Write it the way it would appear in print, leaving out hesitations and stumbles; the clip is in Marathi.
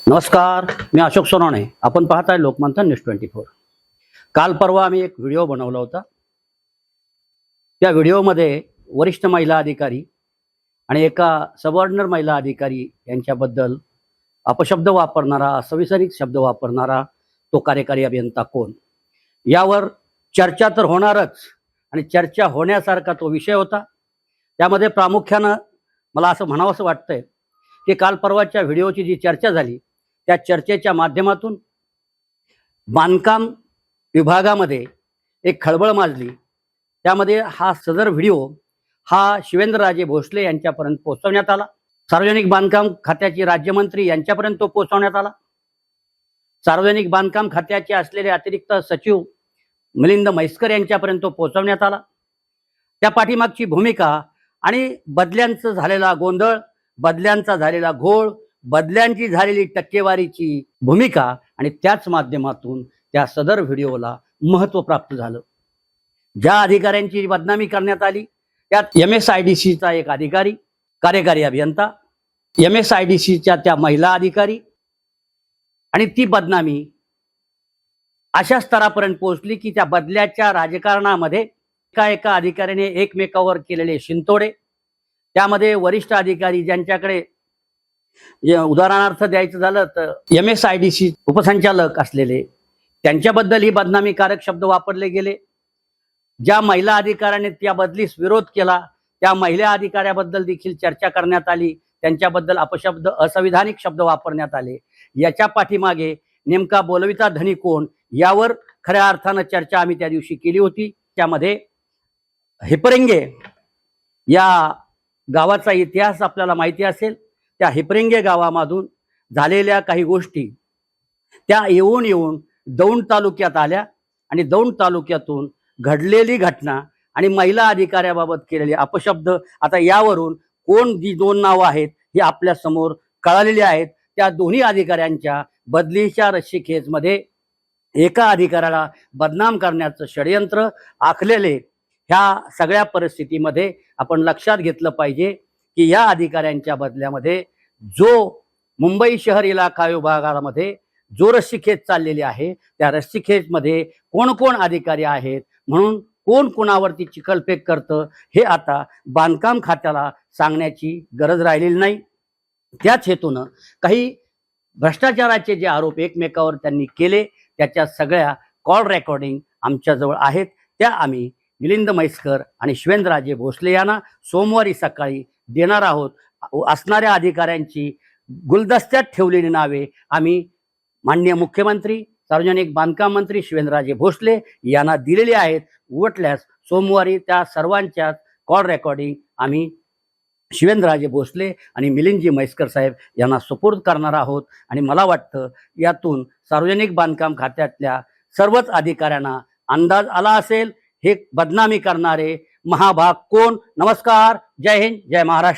नमस्कार, मी अशोक सोनवणे. आपण पाहताय लोकमंथन न्यूज 24. काल परवा आम्ही एक व्हिडिओ बनवला होता. त्या व्हिडिओमध्ये वरिष्ठ महिला अधिकारी आणि एका सबऑर्डिनर महिला अधिकारी यांच्याबद्दल अपशब्द वापरणारा, असंविधानिक शब्द वापरणारा तो कार्यकारी अभियंता कोण, यावर चर्चा तर होणारच आणि चर्चा होण्यासारखा तो विषय होता. त्यामध्ये प्रामुख्यानं मला असं म्हणावंसं वाटतंय की काल परवाच्या व्हिडिओची जी चर्चा झाली त्या चर्चेच्या माध्यमातून बांधकाम विभागामध्ये एक खळबळ माजली. त्यामध्ये हा सदर व्हिडिओ हा शिवेंद्रराजे भोसले यांच्यापर्यंत पोहोचवण्यात आला. सार्वजनिक बांधकाम खात्याचे राज्यमंत्री यांच्यापर्यंत तो पोहोचवण्यात आला. सार्वजनिक बांधकाम खात्याचे असलेले अतिरिक्त सचिव मिलिंद म्हैसकर यांच्यापर्यंत तो पोहोचवण्यात आला. त्या पाठीमागची भूमिका आणि बदल्यांचा झालेला गोंधळ, बदल्यांचा झालेला घोळ, बदल्यांची झालेली टक्केवारीची भूमिका आणि त्याच माध्यमातून त्या सदर व्हिडिओला महत्त्व प्राप्त झालं. ज्या अधिकाऱ्यांची बदनामी करण्यात आली त्यात MSIDCचा एक अधिकारी, कार्यकारी अभियंता, MSIDCच्या त्या महिला अधिकारी, आणि ती बदनामी अशा स्तरापर्यंत पोहोचली की त्या बदल्याच्या राजकारणामध्ये एका अधिकाऱ्याने एकमेकावर केलेले शिंतोडे, त्यामध्ये वरिष्ठ अधिकारी ज्यांच्याकडे उदाहरणार्थ द्यायचं झालं तर MSIDC उपसंचालक असलेले त्यांच्याबद्दल ही बदनामीकारक शब्द वापरले गेले. ज्या महिला अधिकाऱ्याने त्या बदलीस विरोध केला त्या महिला अधिकाऱ्याबद्दल देखील चर्चा करण्यात आली. त्यांच्याबद्दल अपशब्द, असंविधानिक शब्द वापरण्यात आले. याच्या पाठीमागे नेमका बोलविता धनी कोण यावर खऱ्या अर्थानं चर्चा आम्ही त्या दिवशी केली होती. त्यामध्ये हिपरंगे या गावाचा इतिहास आपल्याला माहिती असेल. त्या हिपरंगे गावामधून झालेल्या काही गोष्टी त्या येऊन दौंड तालुक्यात आल्या आणि दौंड तालुक्यातून घडलेली घटना आणि महिला अधिकाऱ्याबाबत केलेले अपशब्द, आता यावरून कोण जी दोन नावं आहेत ही आपल्या समोर कळालेली आहेत. त्या दोन्ही अधिकाऱ्यांच्या बदलीच्या रस्सीखेचमध्ये एका अधिकाऱ्याला बदनाम करण्याचं षडयंत्र आखलेले ह्या सगळ्या परिस्थितीमध्ये आपण लक्षात घेतलं पाहिजे की या अधिकाऱ्यांच्या बदल्यामध्ये जो मुंबई शहर इलाका विभागामध्ये जो रस्सीखेच चाललेली आहे त्या रस्सीखेचमध्ये कोण कोण अधिकारी आहेत, म्हणून कोण कोणावरती चिखलफेक करतं हे आता बांधकाम खात्याला सांगण्याची गरज राहिलेली नाही. त्याच हेतूनं काही भ्रष्टाचाराचे जे आरोप एकमेकावर त्यांनी केले त्याच्या सगळ्या कॉल रेकॉर्डिंग आमच्याजवळ आहेत. त्या आम्ही मिलिंद म्हैसकर आणि शिवेंद्रराजे भोसले यांना सोमवारी सकाळी देणार आहोत. असणाऱ्या अधिकाऱ्यांची गुलदस्त्यात ठेवलेली नावे आम्ही माननीय मुख्यमंत्री, सार्वजनिक बांधकाम मंत्री शिवेंद्रराजे भोसले यांना दिलेली आहेत. उवटल्यास सोमवारी त्या सर्वांच्या कॉल रेकॉर्डिंग आम्ही शिवेंद्रराजे भोसले आणि मिलिंदजी म्हैसकर साहेब यांना सुपूर्द करणार आहोत. आणि मला वाटतं यातून सार्वजनिक बांधकाम खात्यातल्या सर्वच अधिकाऱ्यांना अंदाज आला असेल हे बदनामी करणारे महाभाग कोण. नमस्कार, जय हिंद, जय महाराष्ट्र.